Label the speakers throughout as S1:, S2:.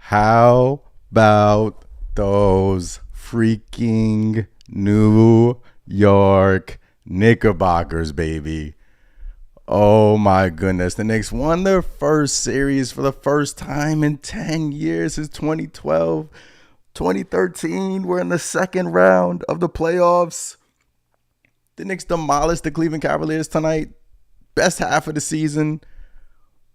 S1: How about those freaking New York Knickerbockers, baby? Oh my goodness. The Knicks won their first series for the first time in 10 years since 2012. 2013, we're in the second round of the playoffs. The Knicks demolished the Cleveland Cavaliers tonight. Best half of the season.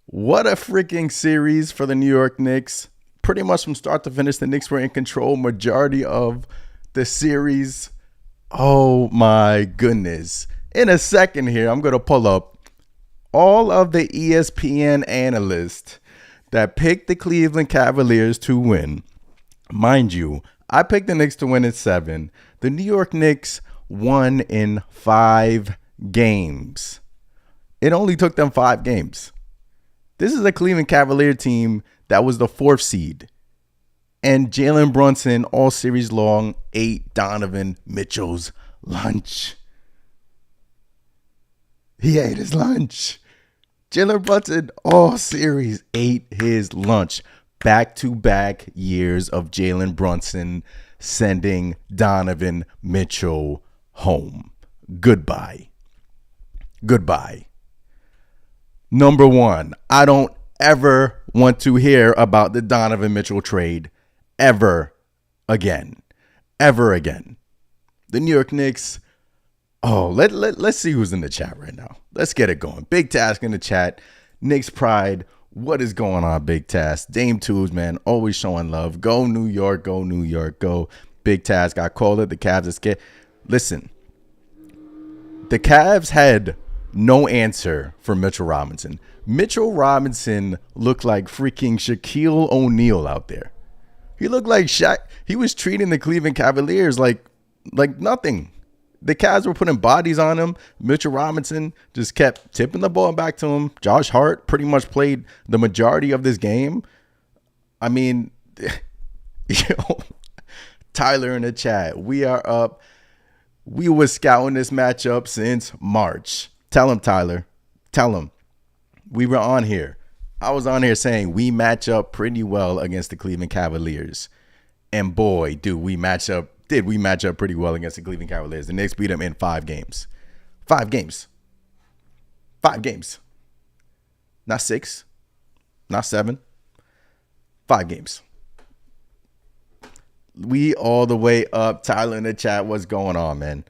S1: What a freaking series for the New York Knicks. Pretty much from start to finish, the Knicks were in control majority of the series. Oh my goodness. In a second here, I'm going to pull up all of the ESPN analysts that picked the Cleveland Cavaliers to win. Mind you, I picked the Knicks to win in 7. The New York Knicks won in 5 games. It only took them 5 games. This is a Cleveland Cavalier team that was the 4th seed. And Jalen Brunson all series long ate Donovan Mitchell's lunch. He ate his lunch. Jalen Brunson all series ate his lunch. Back-to-back years of Jalen Brunson sending Donovan Mitchell home. Goodbye. Goodbye. Number 1, I don't ever want to hear about the Donovan Mitchell trade ever again. Ever again. The New York Knicks. Oh, let's see who's in the chat right now. Let's get it going. Big Task in the chat. Knicks Pride. What is going on, Big Task? Dame Tubes, man, always showing love. Go New York, go New York, go. Big Task. I called it. The Cavs are scared. Listen, the Cavs had no answer for Mitchell Robinson. Mitchell Robinson looked like freaking Shaquille O'Neal out there. He looked like Shaq. He was treating the Cleveland Cavaliers like nothing. The Cavs were putting bodies on him. Mitchell Robinson just kept tipping the ball back to him. Josh Hart pretty much played the majority of this game. I mean, Tyler in the chat. We are up. We were scouting this matchup since March. Tell him, Tyler. Tell him. We were on here. I was on here saying we match up pretty well against the Cleveland Cavaliers. And boy, did we match up pretty well against the Cleveland Cavaliers. The Knicks beat them in 5 games. 5 games. 5 games. Not 6. Not 7. 5 games. We all the way up. Tyler in the chat, what's going on, man?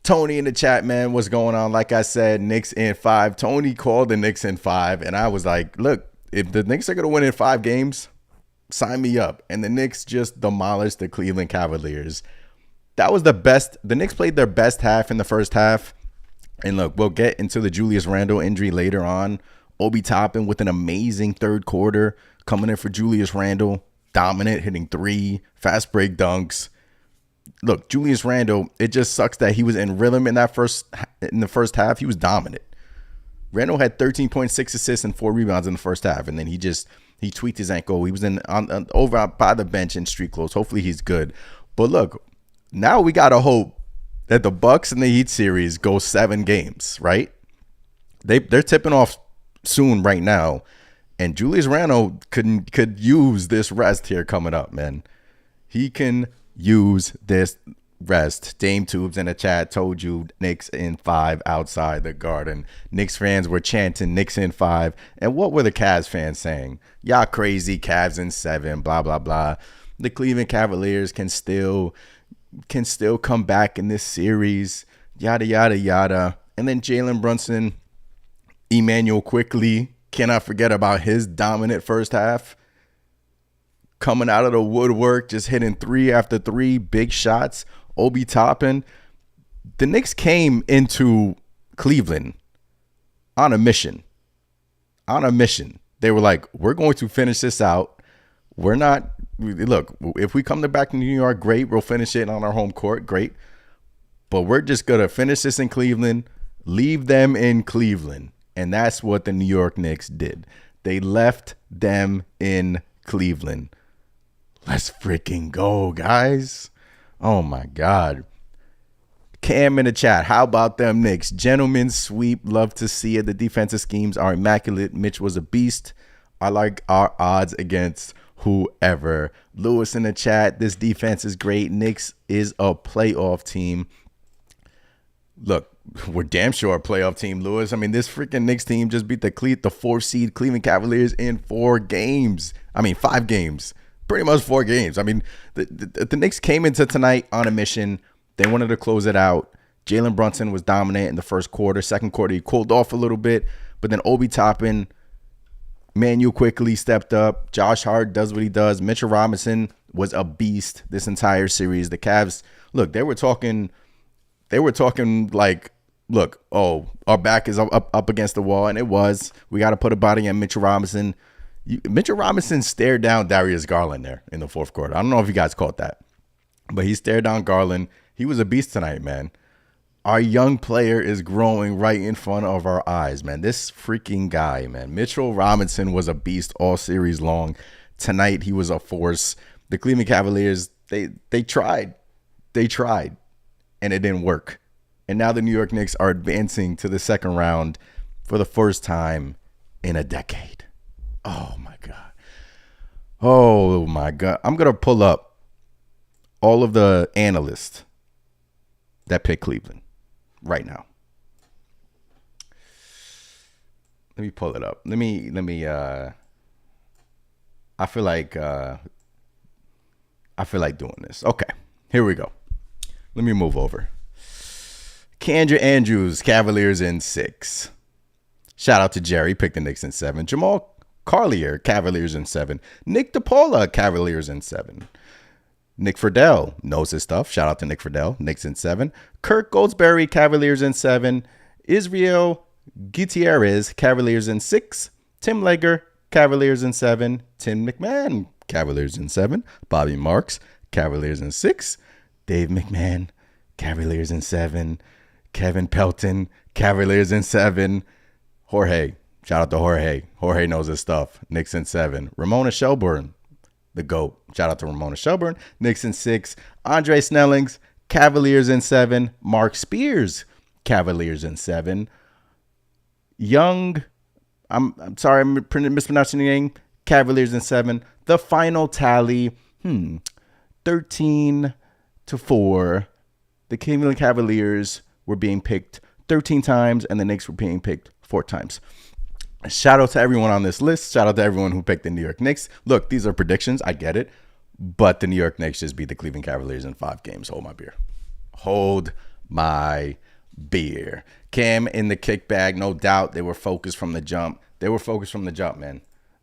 S1: Tony in the chat, man, what's going on? Like I said, Knicks in 5. Tony called the Knicks in 5. And I was like, look, if the Knicks are going to win in 5 games, sign me up. And the Knicks just demolished the Cleveland Cavaliers. That was the best. The Knicks played their best half in the first half. And look, we'll get into the Julius Randle injury later on. Obi Toppin with an amazing third quarter coming in for Julius Randle. Dominant, hitting 3, fast break dunks. Look, Julius Randle, it just sucks that he was in rhythm in the first half. He was dominant. Randle had 13.6 assists and 4 rebounds in the first half. And then he tweaked his ankle. He was over by the bench in street clothes. Hopefully he's good. But look, now we got to hope that the Bucks and the Heat series go 7 games, right? They're tipping off soon right now. And Julius Randle could use this rest here coming up, man. He can use this rest. Dame Tubes in the chat told you Knicks in 5 outside the Garden. Knicks fans were chanting Knicks in 5. And what were the Cavs fans saying? Y'all crazy, Cavs in 7, blah, blah, blah. The Cleveland Cavaliers can still come back in this series, yada, yada, yada. And then Jalen Brunson, Emmanuel quickly, cannot forget about his dominant first half. Coming out of the woodwork, just hitting 3 after 3 big shots. Obi Toppin. The Knicks came into Cleveland on a mission. They were like, we're going to finish this out. Look, if we come back to New York, great. We'll finish it on our home court, great. But we're just going to finish this in Cleveland, leave them in Cleveland. And that's what the New York Knicks did. They left them in Cleveland. Let's freaking go, guys. Oh, my God. Cam in the chat. How about them Knicks? Gentlemen's sweep. Love to see it. The defensive schemes are immaculate. Mitch was a beast. I like our odds against whoever. Lewis in the chat, this defense is great. Knicks is a playoff team. Look, we're damn sure a playoff team, Lewis. I mean, this freaking Knicks team just beat the 4th seed Cleveland Cavaliers in 5 games. Pretty much 4 games. I mean, the Knicks came into tonight on a mission. They wanted to close it out. Jalen Brunson was dominant in the first quarter. Second quarter, he cooled off a little bit. But then Obi Toppin, Manu quickly stepped up. Josh Hart does what he does. Mitchell Robinson was a beast this entire series. The Cavs, look, they were talking like, look, oh, our back is up against the wall. And it was. We got to put a body on Mitchell Robinson. Mitchell Robinson stared down Darius Garland there in the fourth quarter. I don't know if you guys caught that, but he stared down Garland. He was a beast tonight, man. Our young player is growing right in front of our eyes, man. This freaking guy, man. Mitchell Robinson was a beast all series long. Tonight, he was a force. The Cleveland Cavaliers, they tried. They tried, and it didn't work. And now the New York Knicks are advancing to the second round for the first time in a decade. Oh, my God. Oh, my God. I'm going to pull up all of the analysts that pick Cleveland right now. Let me pull it up. Let me I feel like doing this. Okay. Here we go. Let me move over. Kendra Andrews, Cavaliers in 6. Shout out to Jerry, picked the Knicks in 7. Jamal Carlier, Cavaliers in 7. Nick DePaula, Cavaliers in 7. Nick Friedel knows his stuff. Shout out to Nick Friedel, Knicks in 7. Kirk Goldsberry, Cavaliers in 7. Israel Gutierrez, Cavaliers in 6. Tim Legger, Cavaliers in 7. Tim McMahon, Cavaliers in 7. Bobby Marks, Cavaliers in 6. Dave McMahon, Cavaliers in 7. Kevin Pelton, Cavaliers in 7. Jorge, shout out to Jorge. Jorge knows his stuff. Knicks in 7. Ramona Shelburne, the GOAT. Shout out to Ramona Shelburne. Knicks in 6. Andre Snellings, Cavaliers in 7. Mark Spears, Cavaliers in 7. Young, I'm sorry, I'm mispronouncing your name. Cavaliers in 7. The final tally, 13-4. The Cleveland Cavaliers were being picked 13 times, and the Knicks were being picked 4 times. Shout out to everyone on this list. Shout out to everyone who picked the New York Knicks. Look, these are predictions. I get it. But the New York Knicks just beat the Cleveland Cavaliers in 5 games. Hold my beer. Hold my beer. Cam in the kickbag. No doubt they were focused from the jump. They were focused from the jump, man.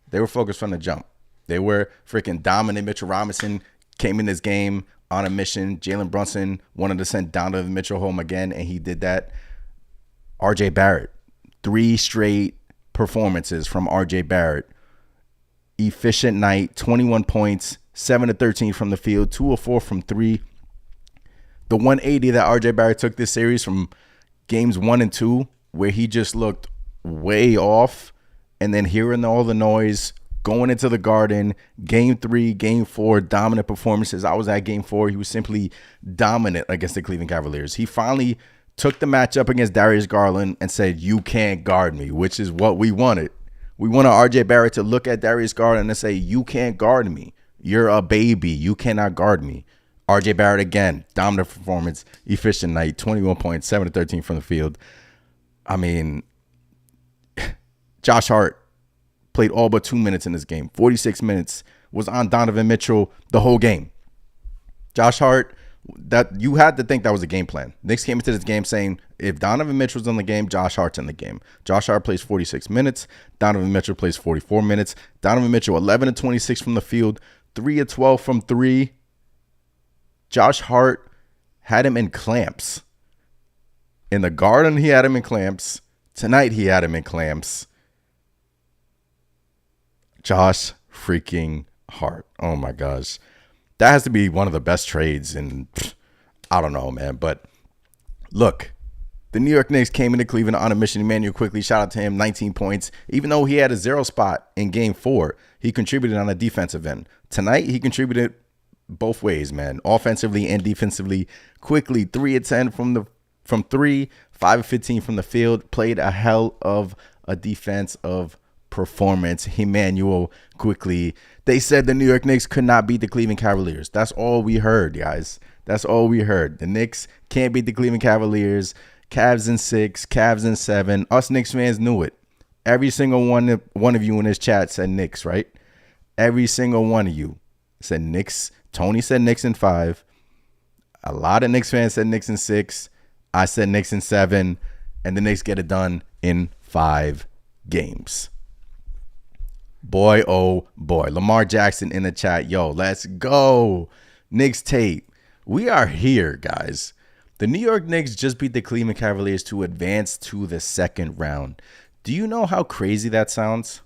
S1: They were focused from the jump. They were freaking dominant. Mitchell Robinson came in this game on a mission. Jalen Brunson wanted to send Donovan Mitchell home again, and he did that. RJ Barrett. 3 straight performances from RJ Barrett. Efficient night, 21 points, 7-13 from the field, 2 of 4 from 3. The 180 that RJ Barrett took this series from games 1 and 2, where he just looked way off, and then hearing all the noise, going into the Garden, game 3, game 4, dominant performances. I was at game 4. He was simply dominant against the Cleveland Cavaliers. He finally took the matchup against Darius Garland and said, you can't guard me, which is what we wanted. We wanted RJ Barrett to look at Darius Garland and say, you can't guard me. You're a baby. You cannot guard me. RJ Barrett again, dominant performance, efficient night, 21 points, 7-13 from the field. I mean, Josh Hart played all but 2 minutes in this game. 46 minutes, was on Donovan Mitchell the whole game. Josh Hart, that you had to think that was a game plan. Knicks came into this game saying, if Donovan Mitchell's in the game, Josh Hart's in the game. Josh Hart plays 46 minutes. Donovan Mitchell plays 44 minutes. Donovan Mitchell, 11-26 from the field, 3-12 from 3. Josh Hart had him in clamps. In the Garden, he had him in clamps. Tonight, he had him in clamps. Josh freaking Hart. Oh, my gosh. That has to be one of the best trades in, I don't know, man. But look, the New York Knicks came into Cleveland on a mission. Emmanuel quickly, shout out to him, 19 points. Even though he had a 0 spot in game 4, he contributed on the defensive end. Tonight, he contributed both ways, man, offensively and defensively. Quickly, 3-10 from 3, 5-15 from the field. Played a hell of a defense of performance. Emmanuel quickly. They said the New York Knicks could not beat the Cleveland Cavaliers. That's all we heard, guys. That's all we heard. The Knicks can't beat the Cleveland Cavaliers. Cavs in 6, Cavs in 7. Us Knicks fans knew it. Every single one of you in this chat said Knicks, right? Every single one of you said Knicks. Tony said Knicks in 5. A lot of Knicks fans said Knicks in 6. I said Knicks in 7. And the Knicks get it done in 5 games. Boy, oh boy. Lamar Jackson in the chat. Yo, let's go. Knicks tape. We are here, guys. The New York Knicks just beat the Cleveland Cavaliers to advance to the second round. Do you know how crazy that sounds?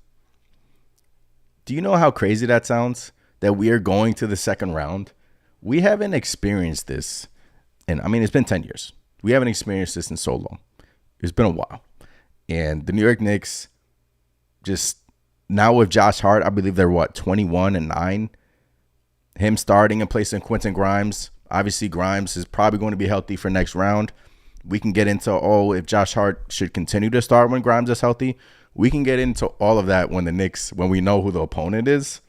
S1: Do you know how crazy that sounds? That we are going to the second round? We haven't experienced this. And I mean, it's been 10 years. We haven't experienced this in so long. It's been a while. And the New York Knicks just now with Josh Hart, I believe they're 21-9. Him starting in place of Quentin Grimes. Obviously, Grimes is probably going to be healthy for next round. We can get into if Josh Hart should continue to start when Grimes is healthy. We can get into all of that when we know who the opponent is.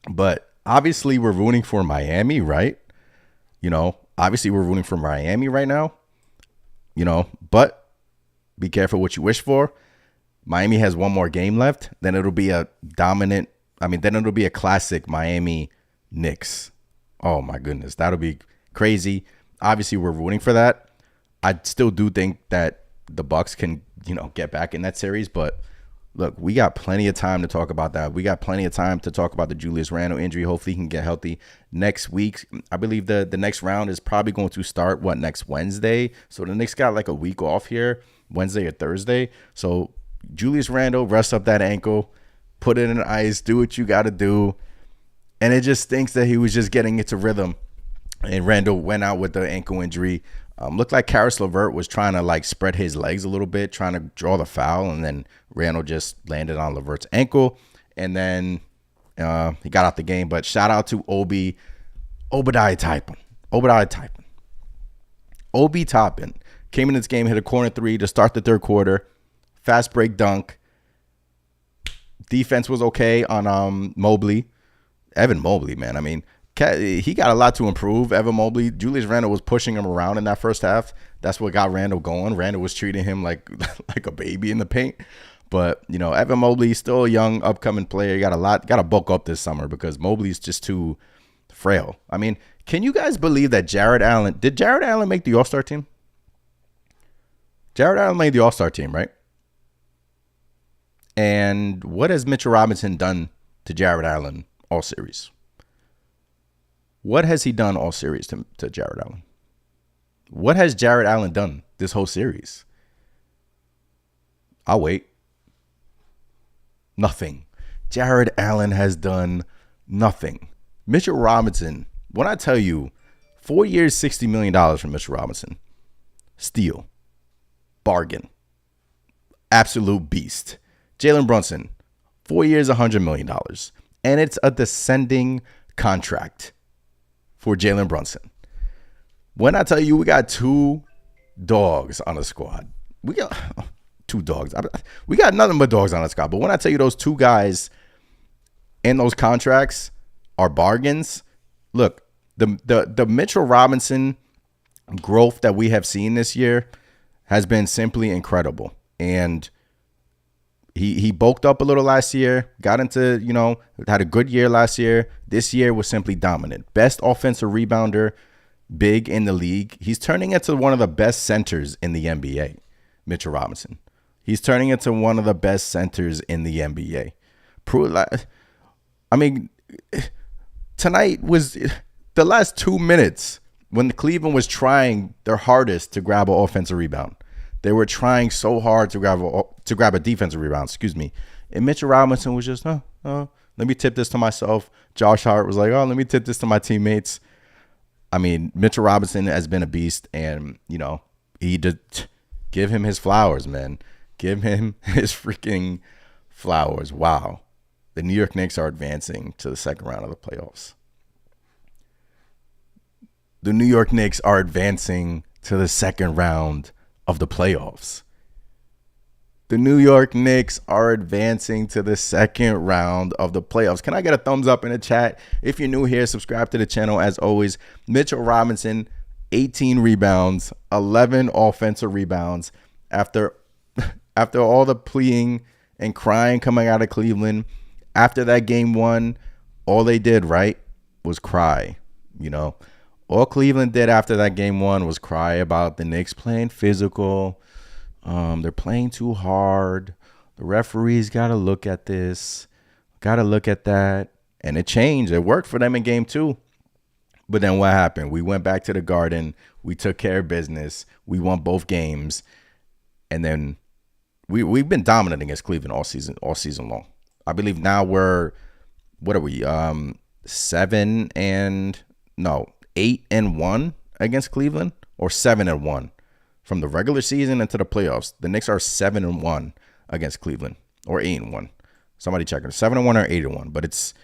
S1: But obviously, we're rooting for Miami, right? Obviously, we're rooting for Miami right now. But be careful what you wish for. Miami has one more game left. Then it'll be a classic Miami Knicks. Oh, my goodness. That'll be crazy. Obviously, we're rooting for that. I still do think that the Bucks can, get back in that series. But, look, we got plenty of time to talk about that. We got plenty of time to talk about the Julius Randle injury. Hopefully, he can get healthy next week. I believe the next round is probably going to start, next Wednesday. So, the Knicks got like a week off here, Wednesday or Thursday. So, Julius Randle, rest up that ankle, put it in the ice, do what you got to do. And it just stinks that he was just getting into rhythm. And Randle went out with the ankle injury. Looked like Karis LeVert was trying to spread his legs a little bit, trying to draw the foul. And then Randle just landed on LeVert's ankle. And then he got out the game. But shout out to Obadiah Toppin. Obi Toppin came in this game, hit a corner 3 to start the third quarter. Fast break dunk. Defense was okay on Mobley. Evan Mobley, man. I mean, he got a lot to improve. Evan Mobley, Julius Randle was pushing him around in that first half. That's what got Randle going. Randle was treating him like a baby in the paint. But, Evan Mobley, still a young, upcoming player. Got to bulk up this summer because Mobley's just too frail. I mean, can you guys believe that did Jared Allen make the All-Star team? Jared Allen made the All-Star team, right? And what has Mitchell Robinson done to Jared Allen all series? What has he done all series to Jared Allen? What has Jared Allen done this whole series? I'll wait. Nothing. Jared Allen has done nothing. Mitchell Robinson, when I tell you 4 years, $60 million from Mitchell Robinson, steal, bargain, absolute beast. Jalen Brunson, 4 years, $100 million. And it's a descending contract for Jalen Brunson. When I tell you we got 2 dogs on the squad, we got 2 dogs. We got nothing but dogs on the squad. But when I tell you those 2 guys and those contracts are bargains, look, the Mitchell Robinson growth that we have seen this year has been simply incredible. And he bulked up a little last year, got into, had a good year last year. This year was simply dominant. Best offensive rebounder, big in the league. He's turning into one of the best centers in the NBA, Mitchell Robinson. He's turning into one of the best centers in the NBA. I mean, tonight was the last 2 minutes when Cleveland was trying their hardest to grab an offensive rebound. They were trying so hard to grab a defensive rebound, And Mitchell Robinson was just, let me tip this to myself. Josh Hart was like, let me tip this to my teammates. I mean, Mitchell Robinson has been a beast, and, he did give him his flowers, man. Give him his freaking flowers. Wow. The New York Knicks are advancing to the second round of the playoffs. The New York Knicks are advancing to the second round of the playoffs. The New York Knicks are advancing to the second round of the playoffs. Can I get a thumbs up in the chat? If you're new here, subscribe to the channel. As always, Mitchell Robinson, 18 rebounds, 11 offensive rebounds. After all the pleading and crying coming out of Cleveland, after that game one, all they did, right, was cry. You know, all Cleveland did after that game one was cry about the Knicks playing physical. They're playing too hard. The referees got to look at this, got to look at that. And it changed. It worked for them in game two. But then what happened? We went back to the Garden. We took care of business. We won both games. And then we've been dominant against Cleveland all season long. I believe now we're, what are we? 8-1 against Cleveland, or 7-1 from the regular season into the playoffs. The Knicks are 7-1 against Cleveland, or 8-1. Somebody check it. 7-1 or 8-1, but it's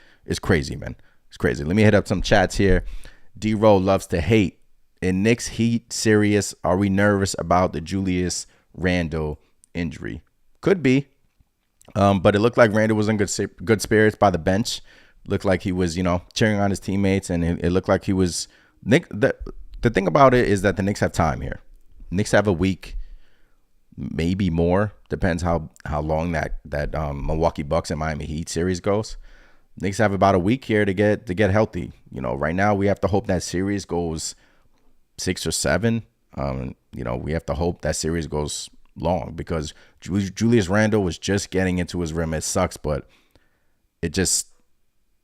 S1: crazy, man. It's crazy. Let me hit up some chats here. D-Row loves to hate. In Knicks Heat serious, are we nervous about the Julius Randle injury? Could be. But it looked like Randle was in good spirits by the bench. Looked like he was, cheering on his teammates, and it looked like he was. The thing about it is that the Knicks have time here. Knicks have a week, maybe more. Depends how long that Milwaukee Bucks and Miami Heat series goes. Knicks have about a week here to get healthy. Right now we have to hope that series goes 6 or 7. We have to hope that series goes long, because Julius Randle was just getting into his rim. It sucks, but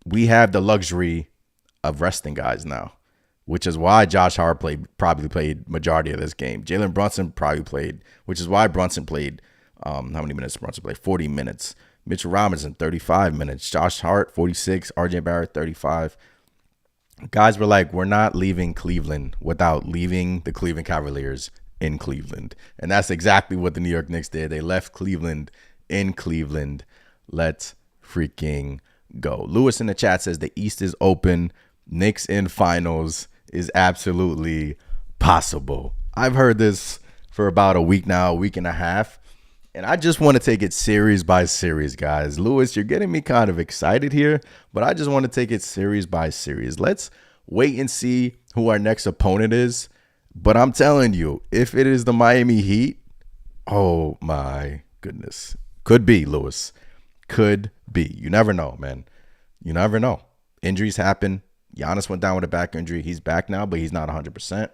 S1: we have the luxury of resting guys now, which is why Josh Hart probably played majority of this game. Jalen Brunson probably played, which is why Brunson played. How many minutes did Brunson play? 40 minutes. Mitchell Robinson, 35 minutes. Josh Hart, 46. RJ Barrett, 35. Guys were like, we're not leaving Cleveland without leaving the Cleveland Cavaliers in Cleveland. And that's exactly what the New York Knicks did. They left Cleveland in Cleveland. Let's freaking go. Lewis in the chat says the East is open. Knicks in finals is absolutely possible. I've heard this for about a week now, a week and a half. And I just want to take it series by series, guys. Lewis, you're getting me kind of excited here, but I just want to take it series by series. Let's wait and see who our next opponent is. But I'm telling you, if it is the Miami Heat, oh my goodness. Could be, Lewis. Could be. You never know, man. You never know. Injuries happen. Giannis went down with a back injury. He's back now, but he's not 100%.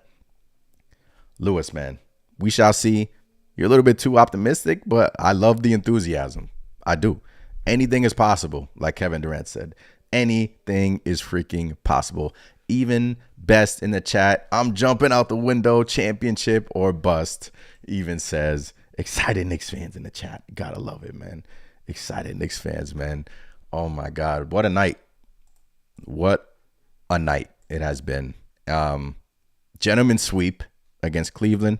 S1: Lewis, man, we shall see. You're a little bit too optimistic, but I love the enthusiasm. I do. Anything is possible, like Kevin Durant said. Anything is freaking possible. Even Best in the chat, I'm jumping out the window, championship or bust, even says. Excited Knicks fans in the chat. Gotta love it, man. Excited Knicks fans, man. Oh, my God. What a night. What a night it has been. Gentleman sweep against Cleveland.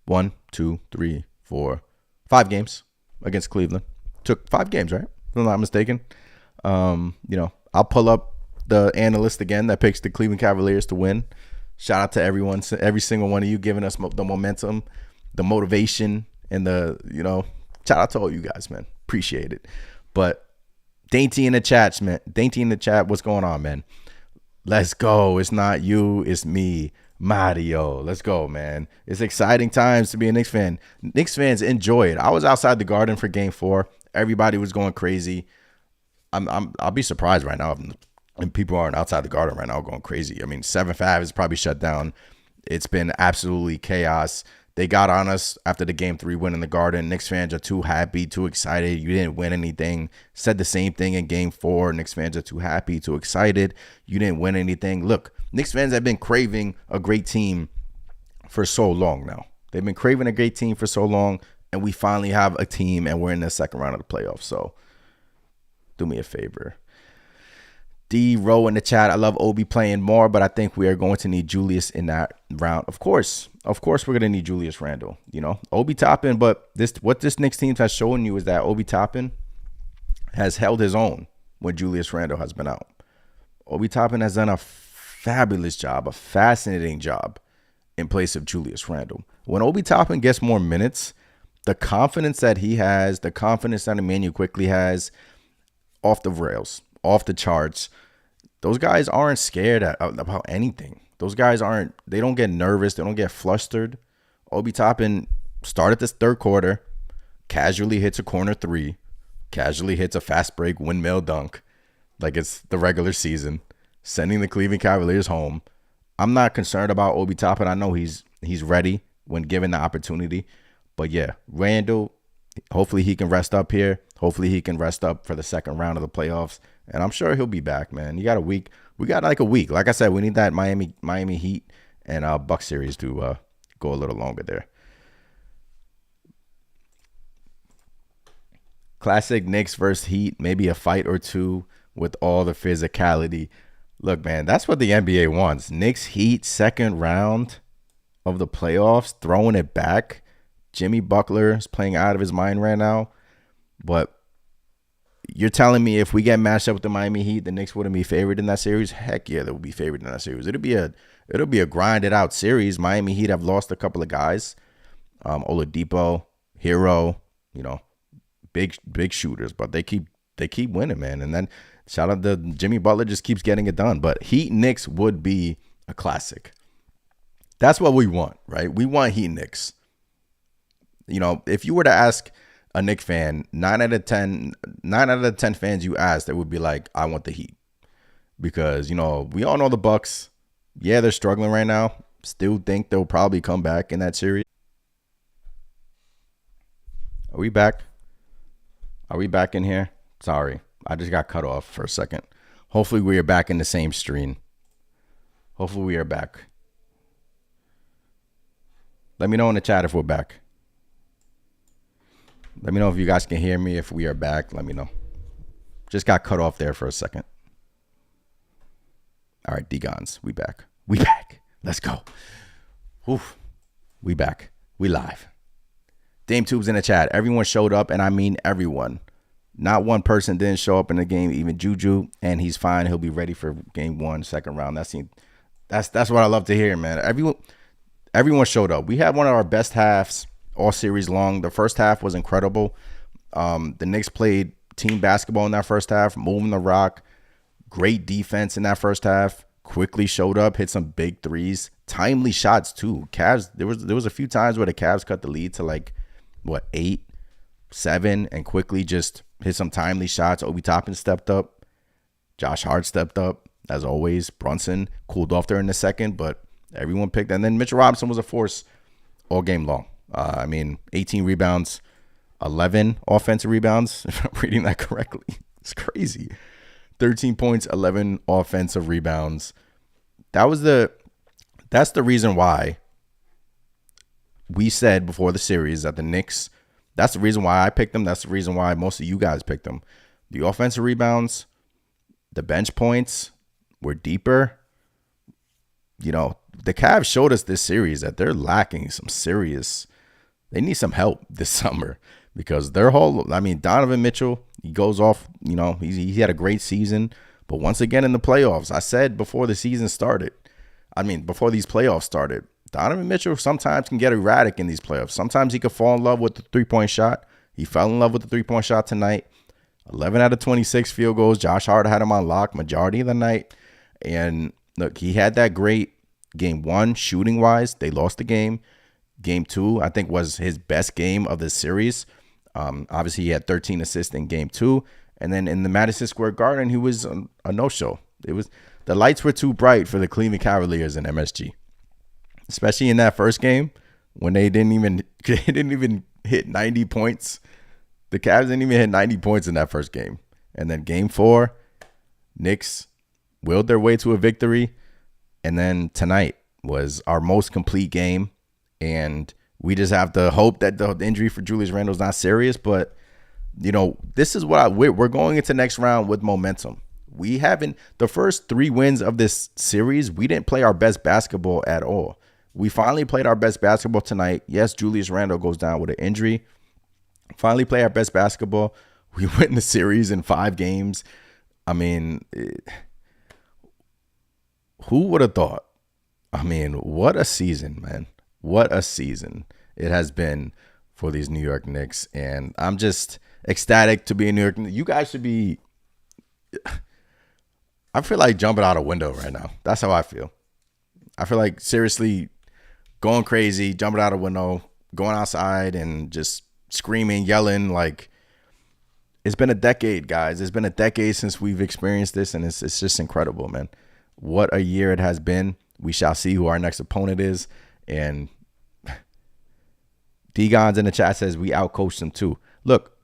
S1: 1, 2, 3, 4, 5 games against Cleveland. Took 5 games, right? If I'm not mistaken. I'll pull up the analyst again that picks the Cleveland Cavaliers to win. Shout out to everyone, every single one of you giving us the momentum, the motivation, and shout out to all you guys, man. Appreciate it. But Dainty in the chat, man. Dainty in the chat, what's going on, man? Let's go. It's not you, it's me. Mario, let's go, man. It's exciting times to be a Knicks fan. Knicks fans enjoy it. I was outside the Garden for game 4. Everybody was going crazy. I'll be surprised right now if people aren't outside the Garden right now going crazy. I mean, 7-5 is probably shut down. It's been absolutely chaos. They got on us after the game 3 win in the Garden. Knicks fans are too happy, too excited. You didn't win anything. Said the same thing in game 4. Knicks fans are too happy, too excited. You didn't win anything. Look, Knicks fans have been craving a great team for so long now. They've been craving a great team for so long, and we finally have a team, and we're in the second round of the playoffs. So do me a favor. D-Row in the chat. I love Obi playing more, but I think we are going to need Julius in that round. Of course, we're going to need Julius Randle. Obi Toppin, but what this Knicks team has shown you is that Obi Toppin has held his own when Julius Randle has been out. Obi Toppin has done a fabulous job, a fascinating job in place of Julius Randle. When Obi Toppin gets more minutes, the confidence that he has, the confidence that Emmanuel quickly has, off the rails, off the charts. Those guys aren't scared about anything. Those guys aren't, they don't get nervous. They don't get flustered. Obi Toppin started this third quarter, casually hits a corner three, casually hits a fast break windmill dunk like it's the regular season, sending the Cleveland Cavaliers home. I'm not concerned about Obi Toppin. I know he's ready when given the opportunity. But yeah, Randall, hopefully he can rest up here. Hopefully he can rest up for the second round of the playoffs. And I'm sure he'll be back, man. You got a week. We got like a week. Like I said, we need that Miami Heat and Bucks series to go a little longer there. Classic Knicks versus Heat, maybe a fight or two with all the physicality. Look, man, that's what the NBA wants. Knicks Heat second round of the playoffs, throwing it back. Jimmy Butler is playing out of his mind right now. But you're telling me if we get matched up with the Miami Heat, the Knicks wouldn't be favored in that series? Heck yeah, they would be favored in that series. It'll be a grinded out series. Miami Heat have lost a couple of guys. Oladipo, Hero, big shooters, but they keep winning, man. And then shout out to Jimmy Butler, just keeps getting it done. But Heat Knicks would be a classic. That's what we want, right? We want Heat Knicks. If you were to ask a Knicks fan, 9 out of 10 fans you asked, they would be like, I want the Heat. Because, we all know the Bucks. Yeah, they're struggling right now. Still think they'll probably come back in that series. Are we back? Are we back in here? Sorry, I just got cut off for a second. Hopefully we are back in the same stream. Hopefully we are back. Let me know in the chat if we're back. Let me know if you guys can hear me. If we are back, let me know. Just got cut off there for a second. All right, D-Gons, we back. We back. Let's go. Oof. We back. We live. Dame Tube's in the chat. Everyone showed up, and I mean everyone. Not one person didn't show up in the game, even Juju, and he's fine. He'll be ready for game one, second round. That's what I love to hear, man. Everyone showed up. We had one of our best halves all series long. The first half was incredible. The Knicks played team basketball in that first half, moving the rock. Great defense in that first half. Quickly showed up, hit some big threes. Timely shots too. Cavs, there was a few times where the Cavs cut the lead to 8, 7, and quickly just hit some timely shots. Obi Toppin stepped up. Josh Hart stepped up, as always. Brunson cooled off there in the second, but everyone picked. And then Mitchell Robinson was a force all game long. 18 rebounds, 11 offensive rebounds, if I'm reading that correctly. It's crazy. 13 points, 11 offensive rebounds. That's the reason why we said before the series that the Knicks, that's the reason why I picked them. That's the reason why most of you guys picked them. The offensive rebounds, the bench points were deeper. The Cavs showed us this series that they're lacking some serious. They need some help this summer because Donovan Mitchell, he goes off, he had a great season. But once again in the playoffs, I said before the season started, before these playoffs started, Donovan Mitchell sometimes can get erratic in these playoffs. Sometimes he could fall in love with the three-point shot. He fell in love with the three-point shot tonight. 11 out of 26 field goals. Josh Hart had him on lock majority of the night. And look, he had that great game one shooting-wise. They lost the game. Game two, I think, was his best game of the series. Obviously, he had 13 assists in game two. And then in the Madison Square Garden, he was a no-show. The lights were too bright for the Cleveland Cavaliers and MSG. Especially in that first game when they didn't even hit 90 points. The Cavs didn't even hit 90 points in that first game. And then game four, Knicks willed their way to a victory. And then tonight was our most complete game. And we just have to hope that the injury for Julius Randle is not serious. But, this is what we're going into next round with momentum. We haven't, the first 3 wins of this series, we didn't play our best basketball at all. We finally played our best basketball tonight. Yes, Julius Randle goes down with an injury. Finally play our best basketball. We win the series in 5 games. Who would have thought? What a season, man. What a season it has been for these New York Knicks. And I'm just ecstatic to be in New York. You guys should be. I feel like jumping out a window right now. That's how I feel. I feel like seriously going crazy, jumping out a window, going outside and just screaming, yelling. Like, it's been a decade, guys. It's been a decade since we've experienced this, and it's just incredible, man. What a year it has been. We shall see who our next opponent is. And D-Gon's in the chat says we outcoached them too. Look,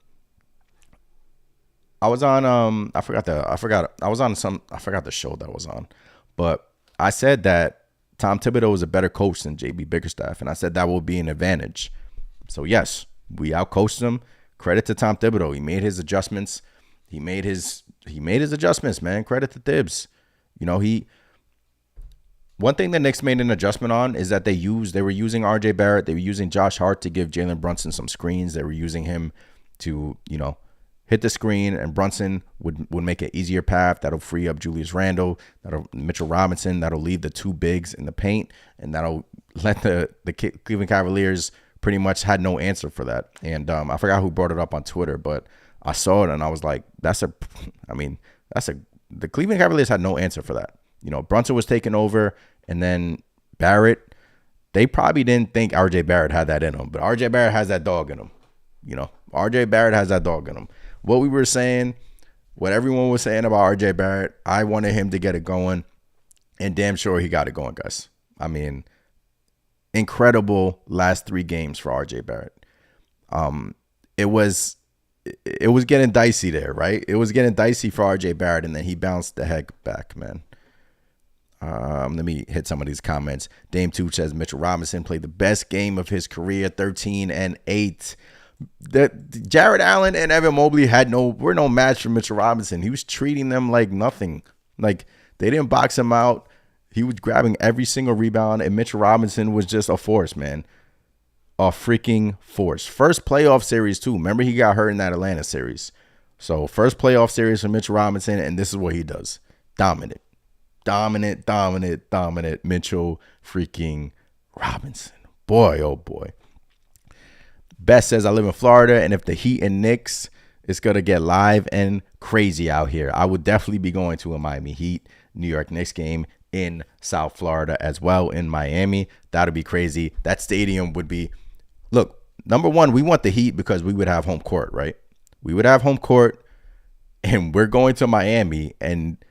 S1: I was on I forgot the show that was on, but I said that Tom Thibodeau is a better coach than JB Bickerstaff, and I said that will be an advantage. So yes, we outcoached him. Credit to Tom Thibodeau. He made his adjustments. He made his adjustments, man. Credit to Thibs. You know, one thing the Knicks made an adjustment on is that they were using RJ Barrett, they were using Josh Hart to give Jalen Brunson some screens. They were using him to, hit the screen, and Brunson would make an easier path. That'll free up Julius Randle, that'll Mitchell Robinson, that'll leave the two bigs in the paint, and that'll let the Cleveland Cavaliers pretty much had no answer for that. And I forgot who brought it up on Twitter, but I saw it and I was like, the Cleveland Cavaliers had no answer for that. Brunson was taking over, and then Barrett, they probably didn't think RJ Barrett had that in him, but RJ Barrett has that dog in him. RJ Barrett has that dog in him. What we were saying, what everyone was saying about RJ Barrett, I wanted him to get it going, and damn sure he got it going, guys. I mean, incredible last 3 games for RJ Barrett. It was getting dicey there, right? It was getting dicey for RJ Barrett, and then he bounced the heck back, man. Let me hit some of these comments. Dame 2 says Mitchell Robinson played the best game of his career, 13-8. That Jared Allen and Evan Mobley were no match for Mitchell Robinson. He was treating them like nothing. Like, they didn't box him out. He was grabbing every single rebound, and Mitchell Robinson was just a force, man. A freaking force. First playoff series, too. Remember, he got hurt in that Atlanta series. So, first playoff series for Mitchell Robinson, and this is what he does. Dominant. Mitchell freaking Robinson. Boy, oh boy. Best says, I live in Florida, and if the Heat and Knicks, it's going to get live and crazy out here. I would definitely be going to a Miami Heat, New York Knicks game in South Florida as well, in Miami. That would be crazy. That stadium would be, look, number one, we want the Heat because we would have home court, right? We would have home court, and we're going to Miami, and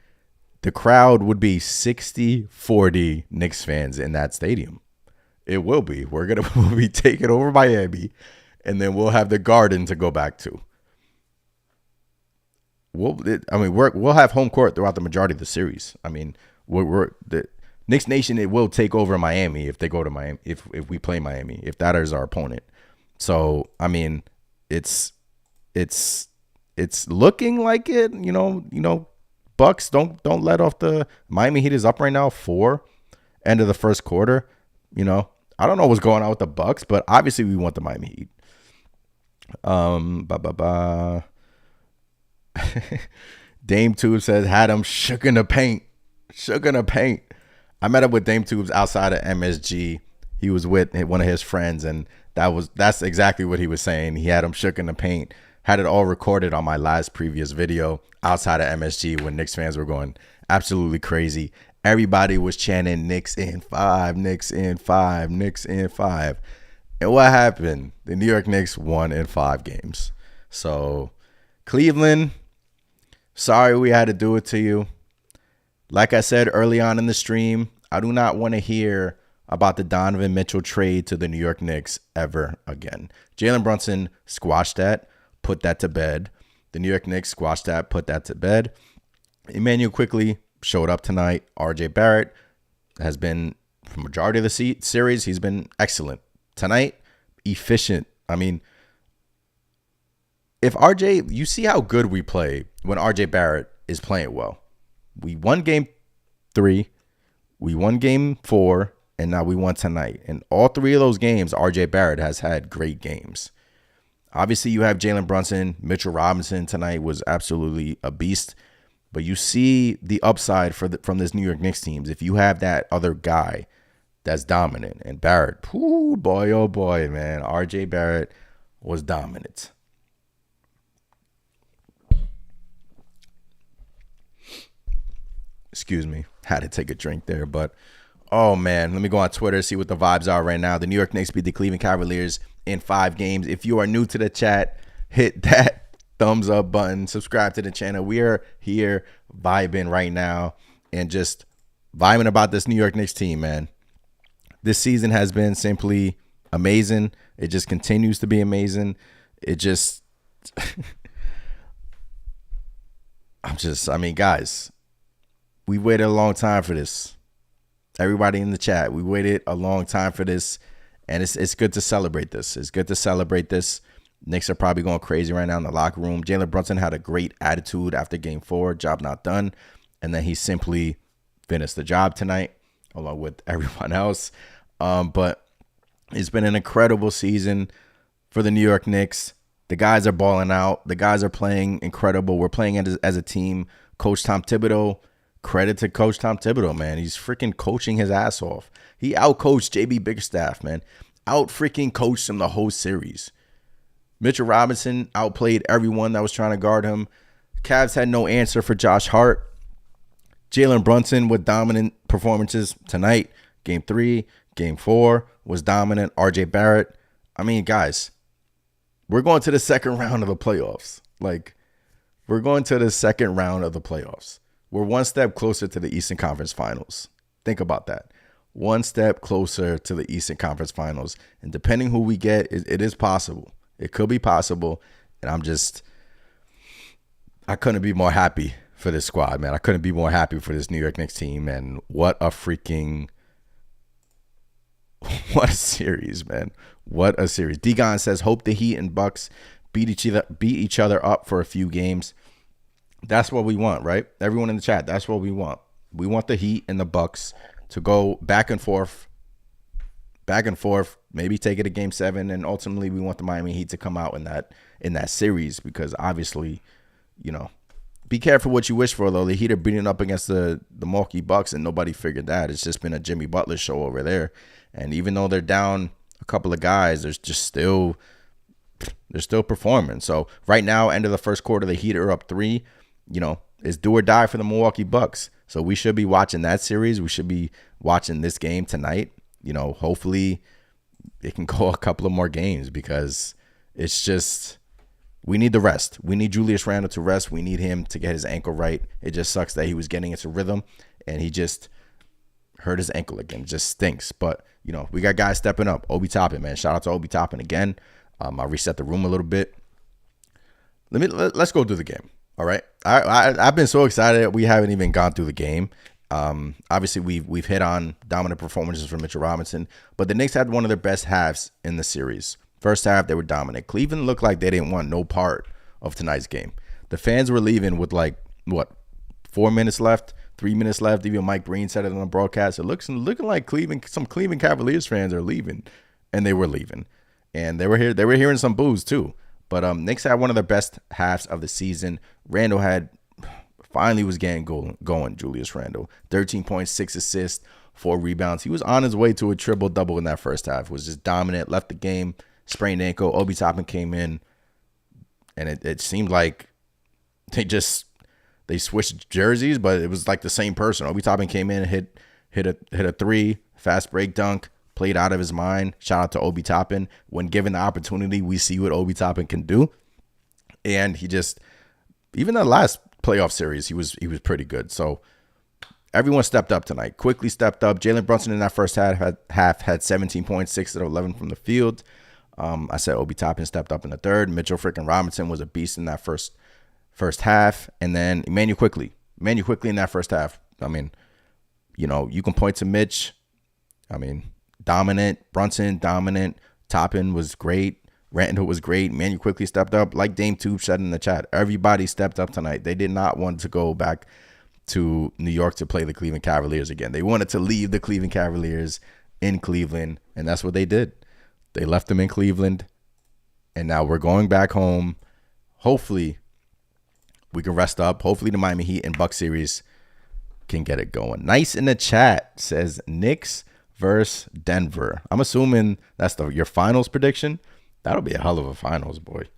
S1: the crowd would be 60-40 Knicks fans in that stadium. It will be. We'll be taking over Miami, and then we'll have the Garden to go back to. We'll have home court throughout the majority of the series. I mean, the Knicks Nation, it will take over Miami if they go to Miami, if we play Miami, if that is our opponent. So, I mean, it's looking like it, Bucks don't let off the Miami Heat is up right now 4 end of the first quarter. I don't know what's going on with the Bucks, but obviously we want the Miami Heat. Dame Tube says had him shook in the paint. I met up with Dame Tubes outside of MSG. He was with one of his friends, and that's exactly what he was saying. He had him shook in the paint. Had it all recorded on my previous video outside of MSG when Knicks fans were going absolutely crazy. Everybody was chanting Knicks in 5, Knicks in 5, Knicks in 5. And what happened? The New York Knicks won in 5 games. So, Cleveland, sorry we had to do it to you. Like I said early on in the stream, I do not want to hear about the Donovan Mitchell trade to the New York Knicks ever again. Jalen Brunson squashed that, put that to bed. The New York Knicks squashed that, put that to bed. Emmanuel Quickley showed up tonight. RJ Barrett has been, for the majority of the series, he's been excellent. Tonight, efficient. I mean, if RJ, you see how good we play when RJ Barrett is playing well. We won game 3, we won game 4, and now we won tonight. And all 3 of those games, RJ Barrett has had great games. Obviously, you have Jalen Brunson. Mitchell Robinson tonight was absolutely a beast. But you see the upside from this New York Knicks teams. If you have that other guy that's dominant, and Barrett, boy, oh boy, man. RJ Barrett, was dominant. Excuse me. Had to take a drink there, but oh man, let me go on Twitter, see what the vibes are right now. The New York Knicks beat the Cleveland Cavaliers in 5 games. If you are new to the chat, hit that thumbs up button, subscribe to the channel. We are here vibing right now and just vibing about this New York Knicks team, man. This season has been simply amazing. It just continues to be amazing. It just, guys, we waited a long time for this. Everybody in the chat, we waited a long time for this, and it's good to celebrate this. It's good to celebrate this. Knicks are probably going crazy right now in the locker room. Jalen Brunson had a great attitude after Game 4, job not done, and then he simply finished the job tonight along with everyone else. But it's been an incredible season for the New York Knicks. The guys are balling out. The guys are playing incredible. We're playing as a team. Coach Tom Thibodeau, credit to Coach Tom Thibodeau, man. He's freaking coaching his ass off. He outcoached JB Bickerstaff, man. Out freaking coached him the whole series. Mitchell Robinson outplayed everyone that was trying to guard him. Cavs had no answer for Josh Hart. Jalen Brunson with dominant performances tonight. Game 3, Game 4 was dominant. RJ Barrett. I mean, guys, we're going to the second round of the playoffs. We're going to the second round of the playoffs. We're one step closer to the Eastern Conference Finals. Think about that. One step closer to the Eastern Conference Finals. And depending who we get, it is possible. It could be possible. And I couldn't be more happy for this squad, man. I couldn't be more happy for this New York Knicks team, man. What a series, man. What a series. Degon says, hope the Heat and Bucks beat each other up for a few games. That's what we want, right? Everyone in the chat, that's what we want. We want the Heat and the Bucks to go back and forth, maybe take it to Game 7, and ultimately we want the Miami Heat to come out in that series because obviously, be careful what you wish for, though. The Heat are beating up against the Milwaukee Bucks, and nobody figured that. It's just been a Jimmy Butler show over there. And even though they're down a couple of guys, they're still performing. So right now, end of the first quarter, the Heat are up 3. It's do or die for the Milwaukee Bucks. So we should be watching that series. We should be watching this game tonight. Hopefully it can go a couple of more games because it's just, we need the rest. We need Julius Randle to rest. We need him to get his ankle right. It just sucks that he was getting into rhythm and he just hurt his ankle again. It just stinks. But, we got guys stepping up. Obi Toppin, man. Shout out to Obi Toppin again. I'll reset the room a little bit. Let's go through the game. All right. I've been so excited. We haven't even gone through the game. Obviously, we've hit on dominant performances from Mitchell Robinson, but the Knicks had one of their best halves in the series. First half, they were dominant. Cleveland looked like they didn't want no part of tonight's game. The fans were leaving with 4 minutes left, 3 minutes left. Even Mike Breen said it on the broadcast. It looking like some Cleveland Cavaliers fans are leaving, and they were leaving, and they were hearing some boos too. But Knicks had one of their best halves of the season. Randle finally was getting going. Julius Randle, 13.6 assists, 4 rebounds. He was on his way to a triple-double in that first half. Was just dominant, left the game, sprained ankle. Obi Toppin came in, and it seemed like they switched jerseys, but it was like the same person. Obi Toppin came in, hit a 3, fast break dunk, played out of his mind. Shout out to Obi Toppin. When given the opportunity, we see what Obi Toppin can do. And he just, even the last playoff series, he was pretty good. So everyone stepped up tonight. Quickly stepped up. Jalen Brunson in that first half had 17 points, 6 out of 11 from the field. I said Obi Toppin stepped up in the third. Mitchell freaking Robinson was a beast in that first half. And then Emmanuel quickly in that first half. I mean, you can point to Mitch. I mean, dominant. Brunson, dominant. Toppin was great. Randle was great. Emmanuel quickly stepped up. Like Dame Tube said in the chat, everybody stepped up tonight. They did not want to go back to New York to play the Cleveland Cavaliers again. They wanted to leave the Cleveland Cavaliers in Cleveland, and that's what they did. They left them in Cleveland, and now we're going back home. Hopefully, we can rest up. Hopefully, the Miami Heat and Bucks series can get it going. Nice in the chat says Knicks versus Denver. I'm assuming that's your finals prediction. That'll be a hell of a finals, boy.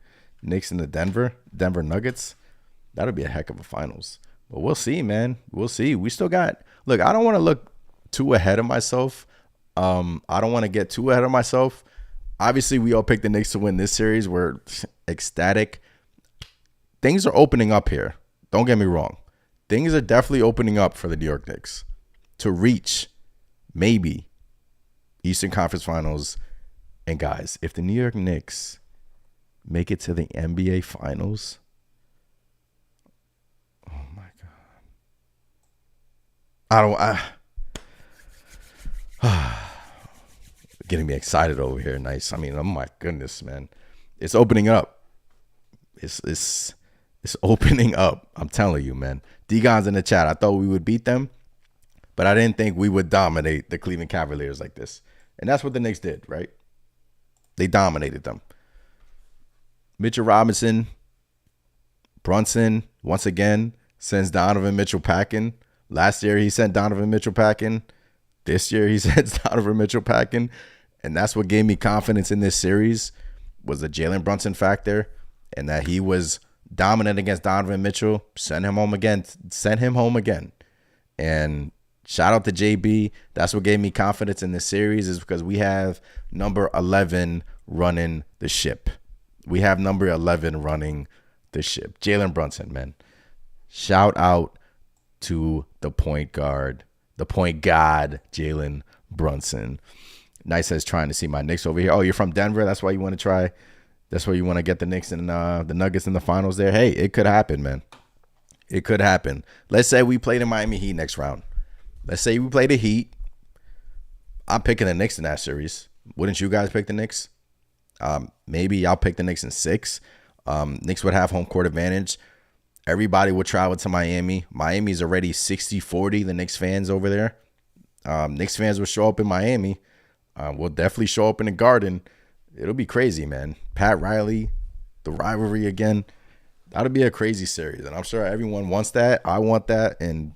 S1: Knicks and the Denver Nuggets. That'll be a heck of a finals. But we'll see, man. We'll see. We still got. Look, I don't want to look too ahead of myself. I don't want to get too ahead of myself. Obviously, we all picked the Knicks to win this series. We're ecstatic. Things are opening up here. Don't get me wrong. Things are definitely opening up for the New York Knicks to reach maybe Eastern Conference Finals. And guys, if the New York Knicks make it to the NBA Finals, oh my God. Getting me excited over here. Nice. I mean, oh my goodness, man. It's opening up. It's opening up. I'm telling you, man. D-Gon's in the chat. I thought we would beat them, but I didn't think we would dominate the Cleveland Cavaliers like this. And that's what the Knicks did, right? They dominated them. Mitchell Robinson, Brunson, once again, sends Donovan Mitchell packing. Last year, he sent Donovan Mitchell packing. This year, he sends Donovan Mitchell packing. And that's what gave me confidence in this series was the Jalen Brunson factor and that he was dominant against Donovan Mitchell. Send him home again. And shout out to JB. That's what gave me confidence in this series is because we have number 11 running the ship. We have number 11 running the ship. Jalen Brunson, man. Shout out to the point guard, Jalen Brunson. Nice says trying to see my Knicks over here. Oh, you're from Denver? That's why you want to try. That's why you want to get the Knicks and the Nuggets in the finals there. Hey, it could happen, man. It could happen. Let's say we play the Miami Heat next round. Let's say we play the Heat. I'm picking the Knicks in that series. Wouldn't you guys pick the Knicks? Maybe I'll pick the Knicks in 6. Knicks would have home court advantage. Everybody would travel to Miami. Miami's already 60-40, the Knicks fans over there. Knicks fans will show up in Miami. We'll definitely show up in the Garden. It'll be crazy, man. Pat Riley, the rivalry again. That'll be a crazy series. And I'm sure everyone wants that. I want that. And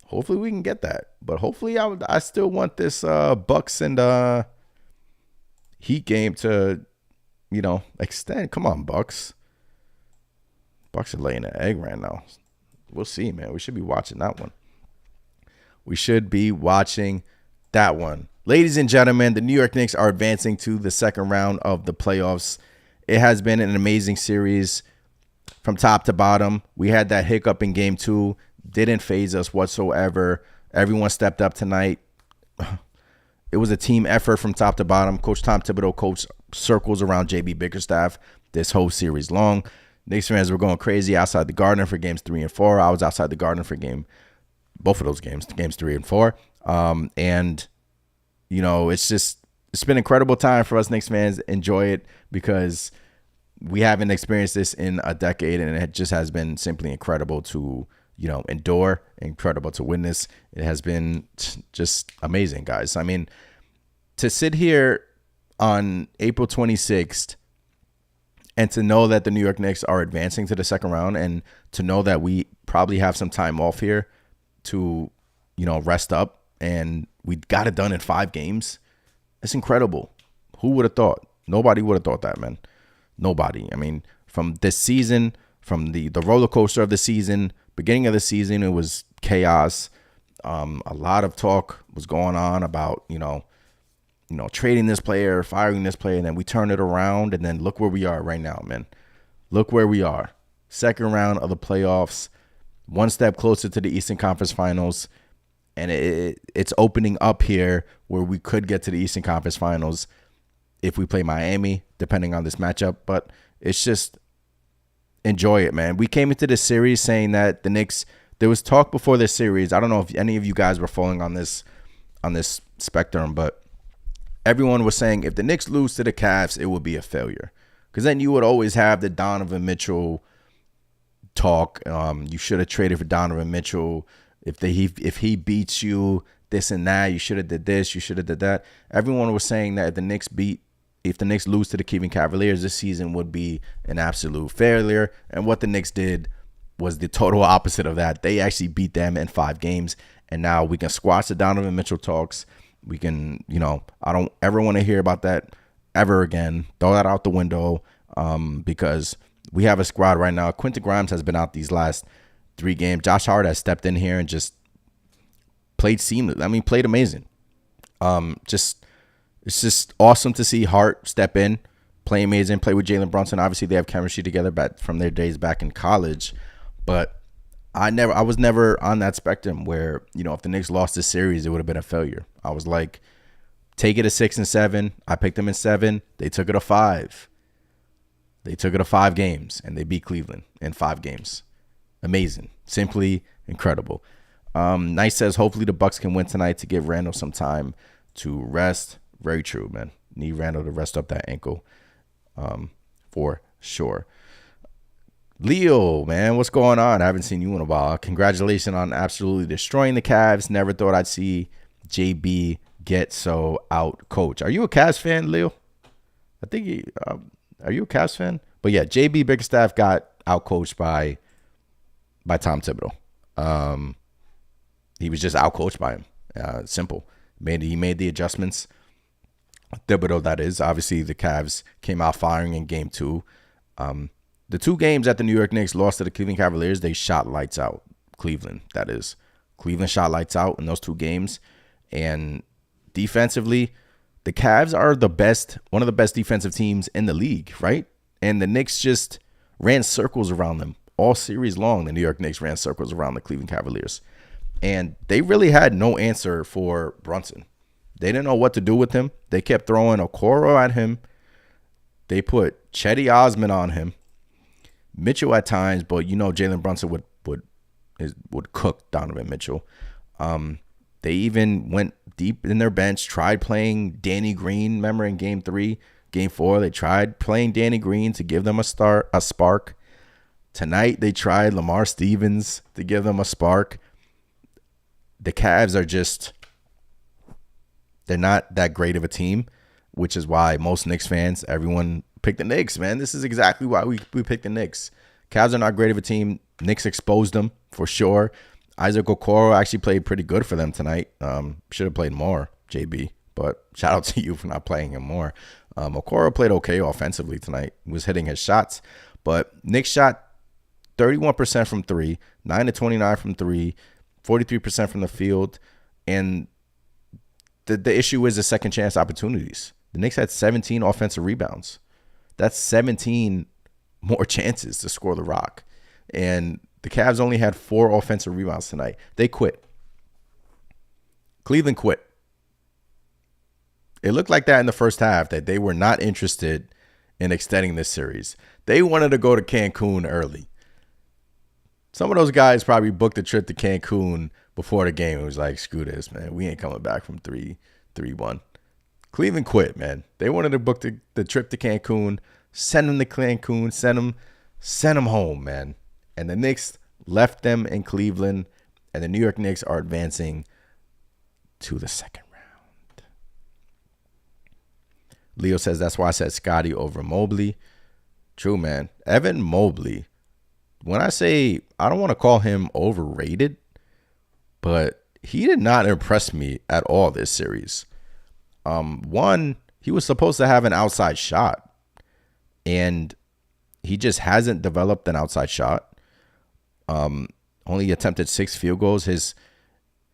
S1: hopefully we can get that. But hopefully I still want this Bucks and Heat game to, extend. Come on, Bucks. Bucks are laying an egg right now. We'll see, man. We should be watching that one. Ladies and gentlemen, the New York Knicks are advancing to the second round of the playoffs. It has been an amazing series from top to bottom. We had that hiccup in game 2. Didn't phase us whatsoever. Everyone stepped up tonight. It was a team effort from top to bottom. Coach Tom Thibodeau coached circles around JB Bickerstaff this whole series long. Knicks fans were going crazy outside the Garden for games 3 and 4. I was outside the Garden for both of those games 3 and 4. It's been an incredible time for us Knicks fans. Enjoy it because we haven't experienced this in a decade, and it just has been simply incredible to, endure, incredible to witness. It has been just amazing, guys. I mean, to sit here on April 26th and to know that the New York Knicks are advancing to the second round and to know that we probably have some time off here to, rest up and we got it done in 5 games. It's incredible. Who would have thought? Nobody would have thought that, man. Nobody. I mean, from this season, from the roller coaster of the season, beginning of the season, it was chaos. A lot of talk was going on about, trading this player, firing this player, and then we turn it around, and then look where we are right now, man. Look where we are. Second round of the playoffs, one step closer to the Eastern Conference Finals, and it's opening up here where we could get to the Eastern Conference Finals if we play Miami, depending on this matchup. But it's just enjoy it, man. We came into this series saying that the Knicks, there was talk before this series. I don't know if any of you guys were following on this spectrum, but everyone was saying if the Knicks lose to the Cavs, it would be a failure. Because then you would always have the Donovan Mitchell talk. You should have traded for Donovan Mitchell. If he beats you, this and that, you should have did this, you should have did that. Everyone was saying that if the Knicks lose to the Cleveland Cavaliers, this season would be an absolute failure. And what the Knicks did was the total opposite of that. They actually beat them in 5 games. And now we can squash the Donovan Mitchell talks. We can, I don't ever want to hear about that ever again. Throw that out the window because we have a squad right now. Quentin Grimes has been out these last 3 games. Josh Hart has stepped in here and just played seamless. I mean, played amazing. It's just awesome to see Hart step in, play amazing, play with Jalen Brunson. Obviously, they have chemistry together back from their days back in college. But I was never on that spectrum where, if the Knicks lost this series, it would have been a failure. I was like, take it to 6 and 7. I picked them in 7. They took it to 5. They took it to 5 games, and they beat Cleveland in 5 games. Amazing. Simply incredible. Nice says, hopefully the Bucks can win tonight to give Randall some time to rest. Very true, man. Need Randall to rest up that ankle for sure. Leo, man, what's going on? I haven't seen you in a while. Congratulations on absolutely destroying the Cavs. Never thought I'd see JB get so out coach. Are you a Cavs fan, Leo? I think are you a Cavs fan? But yeah, JB Bickerstaff got out coached by Tom Thibodeau. He was just out coached by him. Simple. He made the adjustments. Thibodeau, that is. Obviously, the Cavs came out firing in game 2. The 2 games that the New York Knicks lost to the Cleveland Cavaliers, they shot lights out. Cleveland, that is. Cleveland shot lights out in those 2 games. And defensively, the Cavs are one of the best defensive teams in the league, right? And the Knicks just ran circles around them all series long. The New York Knicks ran circles around the Cleveland Cavaliers. And they really had no answer for Brunson. They didn't know what to do with him. They kept throwing Okoro at him. They put Chetty Osman on him. Mitchell at times, but Jalen Brunson would cook Donovan Mitchell. They even went deep in their bench, tried playing Danny Green. Remember in game 3, game 4, they tried playing Danny Green to give them a spark. Tonight they tried Lamar Stevens to give them a spark. The Cavs are they're not that great of a team, which is why most Knicks fans, everyone picked the Knicks, man. This is exactly why we picked the Knicks. Cavs are not great of a team. Knicks exposed them for sure. Isaac Okoro actually played pretty good for them tonight. Should have played more, JB, but shout out to you for not playing him more. Okoro played okay offensively tonight. He was hitting his shots, but Knicks shot 31% from 3, 9-29 from 3, 43% from the field, and the issue is the second chance opportunities. The Knicks had 17 offensive rebounds. That's 17 more chances to score the rock. And the Cavs only had 4 offensive rebounds tonight. They quit. Cleveland quit. It looked like that in the first half, that they were not interested in extending this series. They wanted to go to Cancun early. Some of those guys probably booked a trip to Cancun before the game. It was like, screw this, man. We ain't coming back from 3-1. Cleveland quit, man. They wanted to book the trip to Cancun, send them to Cancun, send them home, man. And the Knicks left them in Cleveland, and the New York Knicks are advancing to the second round. Leo says, that's why I said Scotty over Mobley. True, man. Evan Mobley. When I say, I don't want to call him overrated, but he did not impress me at all this series. One, he was supposed to have an outside shot, and he just hasn't developed an outside shot. Only attempted 6 field goals. He's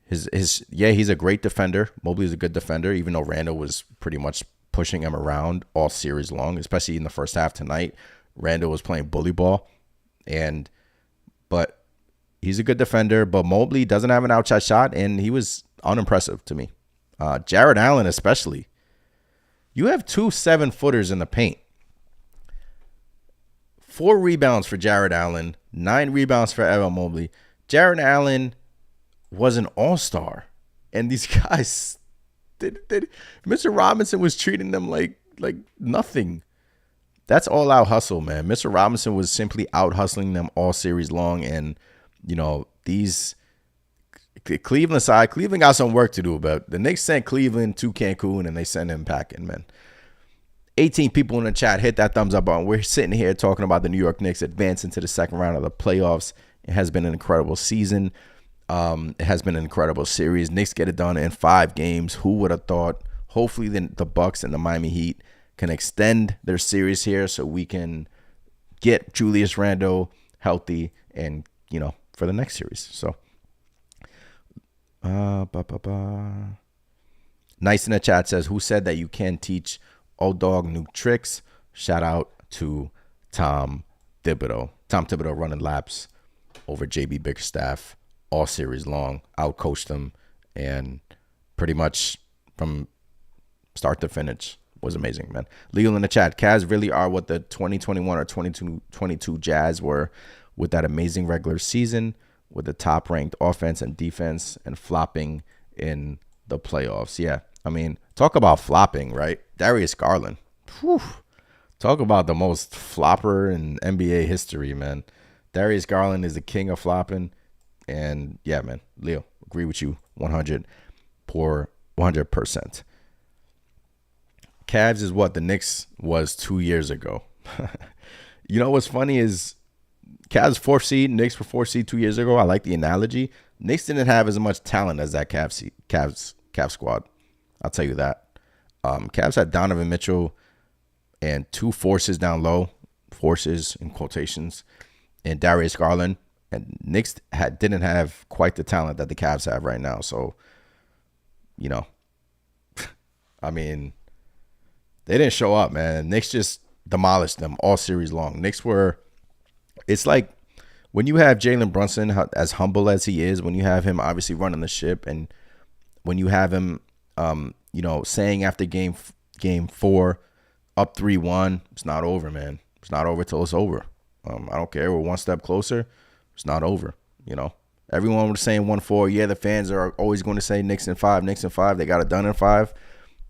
S1: a great defender. Mobley's a good defender, even though Randall was pretty much pushing him around all series long, especially in the first half tonight. Randall was playing bully ball, but he's a good defender. But Mobley doesn't have an outside shot, and he was unimpressive to me. Jared Allen especially. You have 2 7-footers in the paint. 4 rebounds for Jared Allen, 9 rebounds for Evan Mobley. Jared Allen was an all-star, and these guys, Mr. Robinson was treating them like nothing. That's all-out hustle, man. Mr. Robinson was simply out-hustling them all series long, and, these Cleveland side, Cleveland got some work to do, but the Knicks sent Cleveland to Cancun, and they sent him packing, man. 18 people in the chat, hit that thumbs up button. We're sitting here talking about the New York Knicks advancing to the second round of the playoffs. It has been an incredible season. It has been an incredible series. Knicks get it done in 5 games. Who would have thought? Hopefully the Bucks and the Miami Heat can extend their series here so we can get Julius Randle healthy and, for the next series. So, Nice in the chat says, who said that you can't teach old dog new tricks? Shout out to Tom Thibodeau. Tom Thibodeau running laps over JB Bickerstaff all series long, outcoached them, and pretty much from start to finish was amazing, man. Leo in the chat, Cavs really are what the 2021 or 2022 Jazz were with that amazing regular season with the top-ranked offense and defense and flopping in the playoffs. Yeah, I mean, talk about flopping, right? Darius Garland. Whew. Talk about the most flopper in NBA history, man. Darius Garland is the king of flopping. And, yeah, man, Leo, agree with you 100%. Cavs is what the Knicks was 2 years ago. You know what's funny is Cavs 4th seed, Knicks were 4th seed 2 years ago. I like the analogy. Knicks didn't have as much talent as that Cavs squad. I'll tell you that. Cavs had Donovan Mitchell and 2 forces down low, forces in quotations, and Darius Garland. And Knicks didn't have quite the talent that the Cavs have right now. So, I mean, they didn't show up, man. Knicks just demolished them all series long. It's like when you have Jalen Brunson, as humble as he is, when you have him obviously running the ship, and when you have him, saying after game 4, up 3-1, it's not over, man. It's not over till it's over. I don't care. We're one step closer. It's not over. Everyone was saying 1-4. Yeah, the fans are always going to say Knicks in 5, Knicks in 5. They got it done in 5.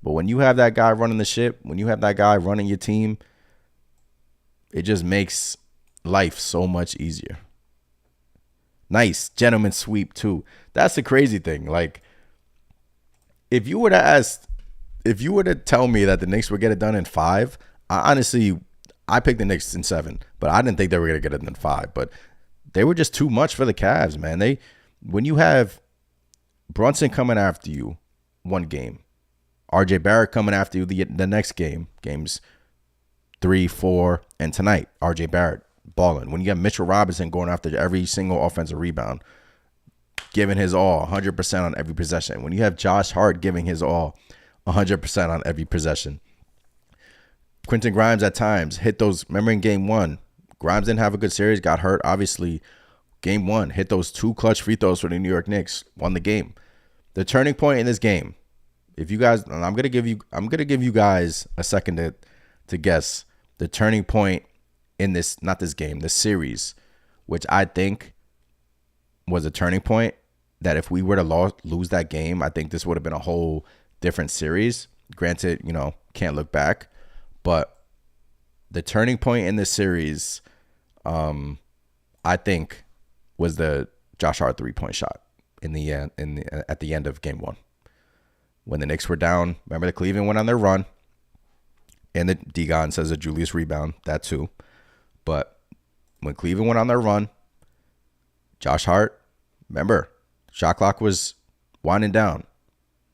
S1: But when you have that guy running the ship, when you have that guy running your team, it just makes life so much easier. Nice gentleman sweep too. That's the crazy thing. Like, if you were to tell me that the Knicks would get it done in 5, I picked the Knicks in 7, but I didn't think they were going to get it in 5. But they were just too much for the Cavs, man. When you have Brunson coming after you one game, RJ Barrett coming after you the next game, games 3, 4, and tonight, RJ Barrett balling. When you have Mitchell Robinson going after every single offensive rebound, giving his all 100% on every possession. When you have Josh Hart giving his all 100% on every possession. Quentin Grimes at times hit those. Remember in game 1, Grimes didn't have a good series, got hurt. Obviously, game 1, hit those 2 clutch free throws for the New York Knicks, won the game. The turning point in this game, if you guys, I'm gonna give you guys a second to guess the turning point in this series, which I think was a turning point that if we were to lose that game, I think this would have been a whole different series. Granted, can't look back, but the turning point in this series, I think, was the Josh Hart 3-point shot at the end of game 1. When the Knicks were down, remember the Cleveland went on their run, and the Degon says a Julius rebound, that too. But when Cleveland went on their run, Josh Hart, remember, shot clock was winding down.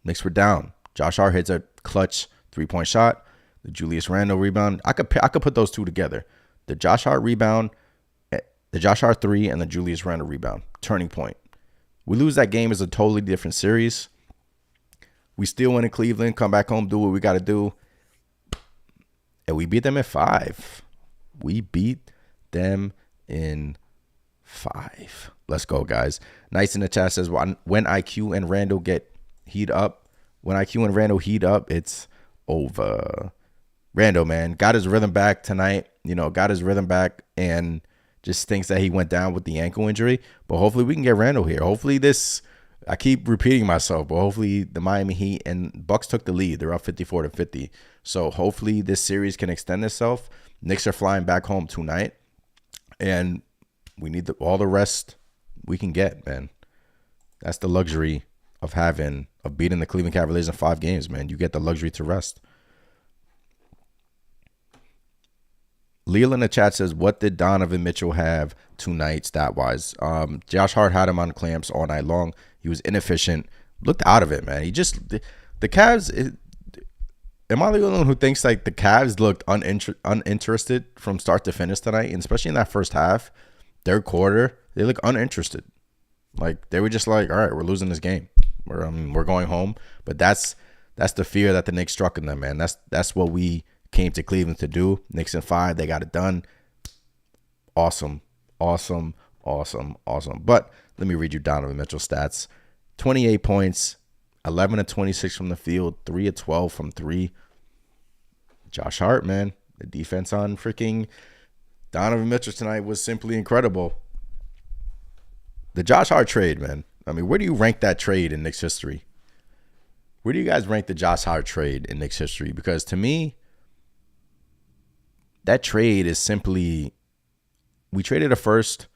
S1: Knicks were down. Josh Hart hits a clutch 3-point shot. The Julius Randle rebound. I could put those two together. The Josh Hart rebound, the Josh Hart 3, and the Julius Randle rebound. Turning point. We lose that game as a totally different series. We still win in Cleveland, come back home, do what we got to do. And we beat them in 5. We beat them in 5. Let's go, guys. Nice in the chat says, when IQ and Randall heat up, it's over. Randall, man, got his rhythm back tonight. And just thinks that he went down with the ankle injury. But hopefully we can get Randall here. Hopefully I keep repeating myself, but hopefully the Miami Heat and Bucks took the lead. They're up 54-50. So hopefully this series can extend itself. Knicks are flying back home tonight, and we need all the rest we can get, man. That's the luxury of beating the Cleveland Cavaliers in 5 games, man. You get the luxury to rest. Leo in the chat says, what did Donovan Mitchell have tonight stat-wise? Josh Hart had him on clamps all night long. He was inefficient. Looked out of it, man. The Cavs, am I the only one who thinks like the Cavs looked uninterested from start to finish tonight, and especially in that first half, third quarter, they look uninterested. Like they were just like, all right, we're losing this game. We're going home. But that's the fear that the Knicks struck in them, man. That's what we came to Cleveland to do. Knicks in 5, they got it done. Awesome. But let me read you Donovan Mitchell's stats. 28 points, 11 of 26 from the field, 3 of 12 from 3. Josh Hart, man. The defense on freaking Donovan Mitchell tonight was simply incredible. The Josh Hart trade, man. I mean, where do you rank that trade in Knicks history? Where do you guys rank the Josh Hart trade in Knicks history? Because to me, that trade is simply, we traded a first,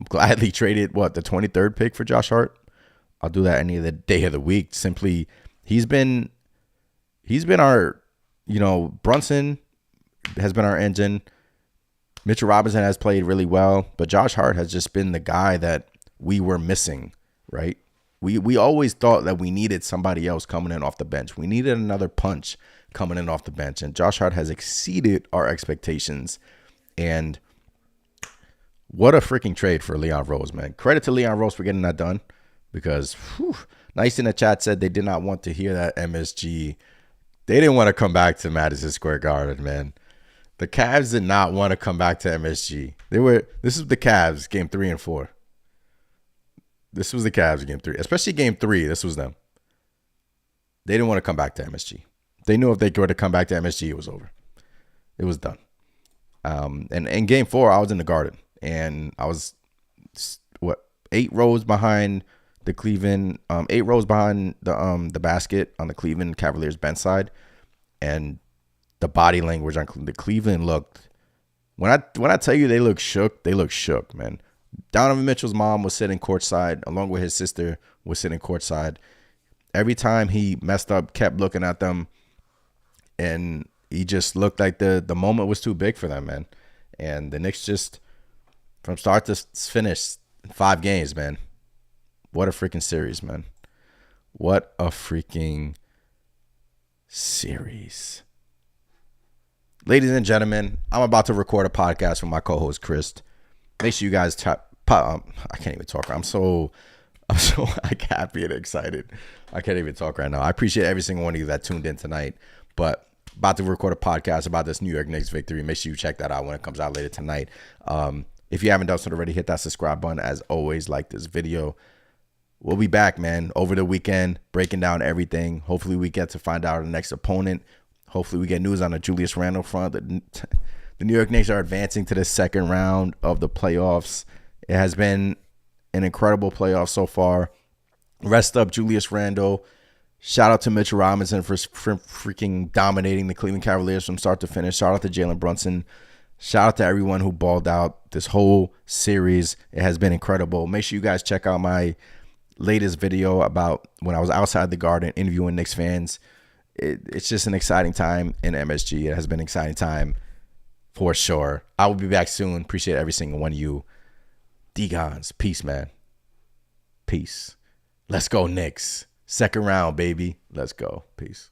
S1: gladly traded, the 23rd pick for Josh Hart? I'll do that any of the day of the week. Simply, he's been our, Brunson has been our engine. Mitchell Robinson has played really well, but Josh Hart has just been the guy that we were missing, right? We always thought that we needed somebody else coming in off the bench. We needed another punch coming in off the bench, and Josh Hart has exceeded our expectations. And what a freaking trade for Leon Rose, man. Credit to Leon Rose for getting that done, because Nice in the chat said they did not want to hear that MSG. They didn't want to come back to Madison Square Garden, man. The Cavs did not want to come back to MSG. This is the Cavs, game 3 and 4. This was the Cavs game 3, especially game 3. This was them. They didn't want to come back to MSG. They knew if they were to come back to MSG, it was over. It was done. And in game 4, I was in the Garden, and I was 8 rows behind the Cleveland, 8 rows behind the basket on the Cleveland Cavaliers bench side, and the body language on the Cleveland looked. When I tell you they look shook, man. Donovan Mitchell's mom was sitting courtside, along with his sister was sitting courtside. Every time he messed up, kept looking at them, and he just looked like the moment was too big for them, man. And the Knicks just, from start to finish, 5 games, man. What a freaking series, man. What a freaking series. Ladies and gentlemen, I'm about to record a podcast with my co-host, Chris. Make sure you guys I can't even talk. I'm so like happy and excited. I can't even talk right now. I appreciate every single one of you that tuned in tonight. But about to record a podcast about this New York Knicks victory. Make sure you check that out when it comes out later tonight. If you haven't done so already, hit that subscribe button. As always, like this video. We'll be back, man, over the weekend, breaking down everything. Hopefully we get to find out our next opponent. Hopefully we get news on the Julius Randle front. The New York Knicks are advancing to the second round of the playoffs. It has been an incredible playoff so far. Rest up Julius Randle. Shout out to Mitchell Robinson for freaking dominating the Cleveland Cavaliers from start to finish. Shout out to Jalen Brunson. Shout out to everyone who balled out this whole series. It has been incredible. Make sure you guys check out my latest video about when I was outside the Garden interviewing Knicks fans. It's just an exciting time in MSG. It has been an exciting time for sure. I will be back soon. Appreciate every single one of you. D-Gons. Peace, man. Peace. Let's go, Knicks. Second round, baby. Let's go. Peace.